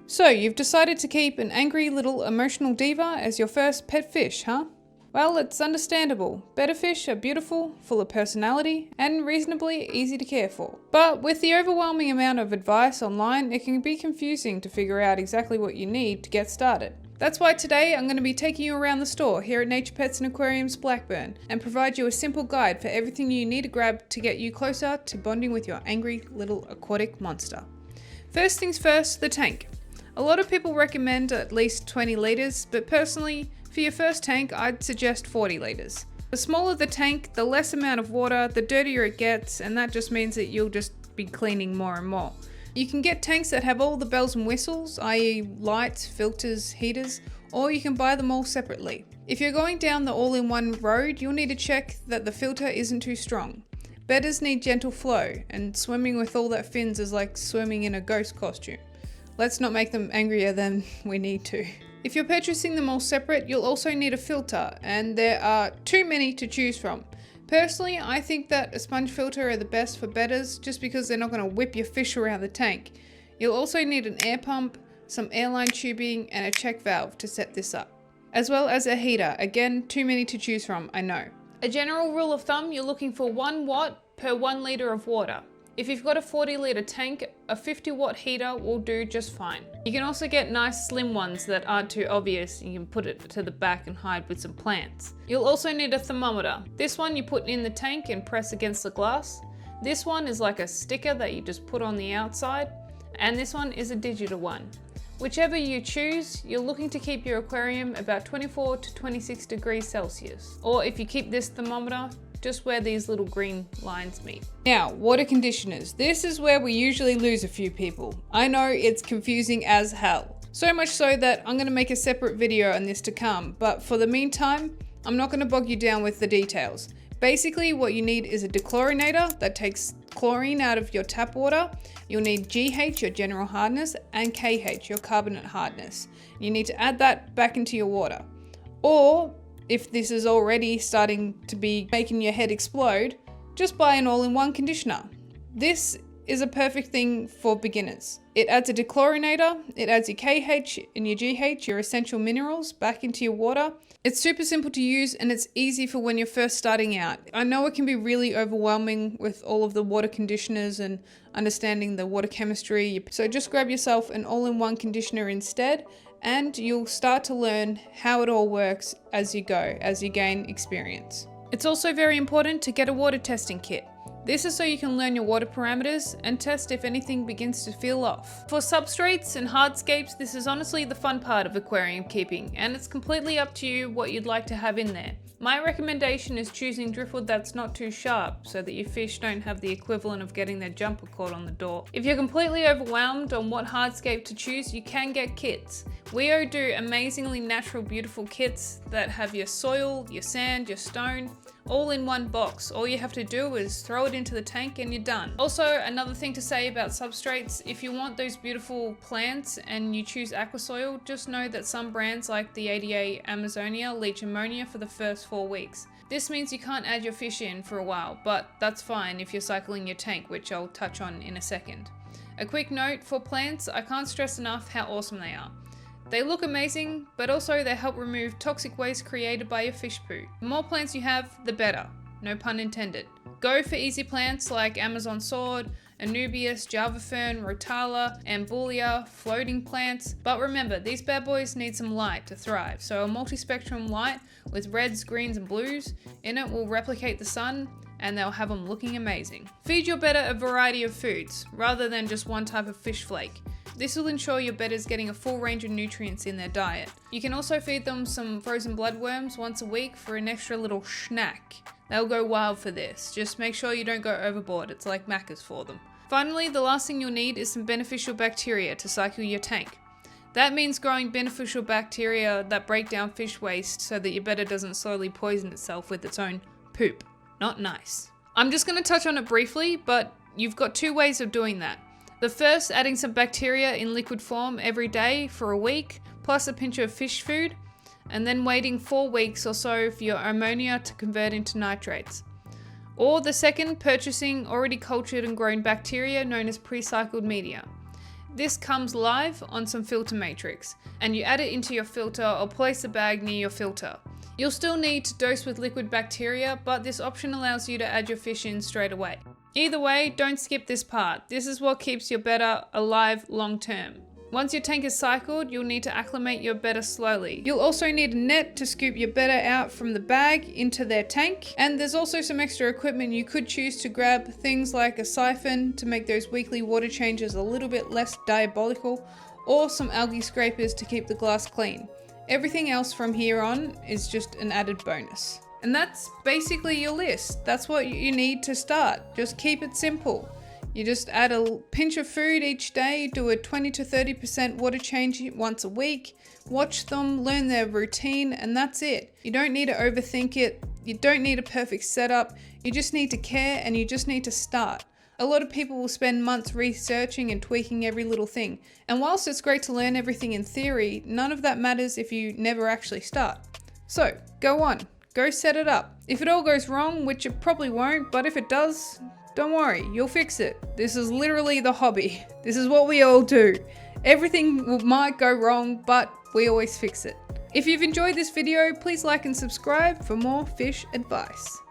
So, you've decided to keep an angry little emotional diva as your first pet fish, huh? Well, it's understandable. Betta fish are beautiful, full of personality, and reasonably easy to care for. But with the overwhelming amount of advice online, it can be confusing to figure out exactly what you need to get started. That's why today I'm going to be taking you around the store here at Nature Pets and Aquariums Blackburn and provide you a simple guide for everything you need to grab to get you closer to bonding with your angry little aquatic monster. First things first, the tank. A lot of people recommend at least 20 litres, but personally, for your first tank, I'd suggest 40 litres. The smaller the tank, the less amount of water, the dirtier it gets, and that just means that you'll just be cleaning more and more. You can get tanks that have all the bells and whistles, i.e. lights, filters, heaters, or you can buy them all separately. If you're going down the all-in-one road, you'll need to check that the filter isn't too strong. Bettas need gentle flow, and swimming with all that fins is like swimming in a ghost costume. Let's not make them angrier than we need to. If you're purchasing them all separate, you'll also need a filter, and there are too many to choose from. Personally, I think that a sponge filter are the best for bettas just because they're not going to whip your fish around the tank. You'll also need an air pump, some airline tubing, and a check valve to set this up. As well as a heater, again, too many to choose from, I know. A general rule of thumb, you're looking for 1 watt per 1 litre of water. If you've got a 40 litre tank, a 50 watt heater will do just fine. You can also get nice slim ones that aren't too obvious. You can put it to the back and hide with some plants. You'll also need a thermometer. This one you put in the tank and press against the glass. This one is like a sticker that you just put on the outside. And this one is a digital one. Whichever you choose, you're looking to keep your aquarium about 24 to 26 degrees Celsius. Or if you keep this thermometer, just where these little green lines meet. Now, water conditioners. This is where we usually lose a few people. I know it's confusing as hell. So much so that I'm going to make a separate video on this to come, but for the meantime, I'm not going to bog you down with the details. Basically, what you need is a dechlorinator that takes chlorine out of your tap water. You'll need GH, your general hardness, and KH, your carbonate hardness. You need to add that back into your water. Or, if this is already starting to be making your head explode, just buy an all-in-one conditioner. This is a perfect thing for beginners. It adds a dechlorinator, it adds your KH and your GH, your essential minerals, back into your water. It's super simple to use and it's easy for when you're first starting out. I know it can be really overwhelming with all of the water conditioners and understanding the water chemistry, so just grab yourself an all-in-one conditioner instead, and you'll start to learn how it all works as you go, as you gain experience. It's also very important to get a water testing kit. This is so you can learn your water parameters and test if anything begins to feel off. For substrates and hardscapes, this is honestly the fun part of aquarium keeping, and it's completely up to you what you'd like to have in there. My recommendation is choosing driftwood that's not too sharp so that your fish don't have the equivalent of getting their jumper caught on the door. If you're completely overwhelmed on what hardscape to choose, you can get kits. WeO do amazingly natural, beautiful kits that have your soil, your sand, your stone, all in one box. All you have to do is throw it into the tank and you're done. Also, another thing to say about substrates, if you want those beautiful plants and you choose aquasoil, just know that some brands like the ADA Amazonia leach ammonia for the first 4 weeks. This means you can't add your fish in for a while, but that's fine if you're cycling your tank, which I'll touch on in a second. A quick note, for plants, I can't stress enough how awesome they are. They look amazing, but also they help remove toxic waste created by your fish poo. The more plants you have, the better. No pun intended. Go for easy plants like Amazon sword, Anubias, Java fern, Rotala, Ambulia, floating plants. But remember, these bad boys need some light to thrive, so a multi-spectrum light with reds, greens and blues in it will replicate the sun and they'll have them looking amazing. Feed your betta a variety of foods, rather than just one type of fish flake. This will ensure your bettas getting a full range of nutrients in their diet. You can also feed them some frozen bloodworms once a week for an extra little snack. They'll go wild for this. Just make sure you don't go overboard. It's like Macca's for them. Finally, the last thing you'll need is some beneficial bacteria to cycle your tank. That means growing beneficial bacteria that break down fish waste so that your betta doesn't slowly poison itself with its own poop. Not nice. I'm just going to touch on it briefly, but you've got 2 ways of doing that. The first, adding some bacteria in liquid form every day for a week, plus a pinch of fish food, and then waiting 4 weeks or so for your ammonia to convert into nitrates. Or the second, purchasing already cultured and grown bacteria known as pre-cycled media. This comes live on some filter matrix, and you add it into your filter or place the bag near your filter. You'll still need to dose with liquid bacteria, but this option allows you to add your fish in straight away. Either way, don't skip this part. This is what keeps your betta alive long term. Once your tank is cycled, you'll need to acclimate your betta slowly. You'll also need a net to scoop your betta out from the bag into their tank. And there's also some extra equipment you could choose to grab, things like a siphon to make those weekly water changes a little bit less diabolical, or some algae scrapers to keep the glass clean. Everything else from here on is just an added bonus. And that's basically your list. That's what you need to start. Just keep it simple. You just add a pinch of food each day, do a 20 to 30% water change once a week, watch them, learn their routine, and that's it. You don't need to overthink it. You don't need a perfect setup. You just need to care, and you just need to start. A lot of people will spend months researching and tweaking every little thing. And whilst it's great to learn everything in theory, none of that matters if you never actually start. So go on, go set it up. If it all goes wrong, which it probably won't, but if it does, don't worry, you'll fix it. This is literally the hobby. This is what we all do. Everything might go wrong, but we always fix it. If you've enjoyed this video, please like and subscribe for more fish advice.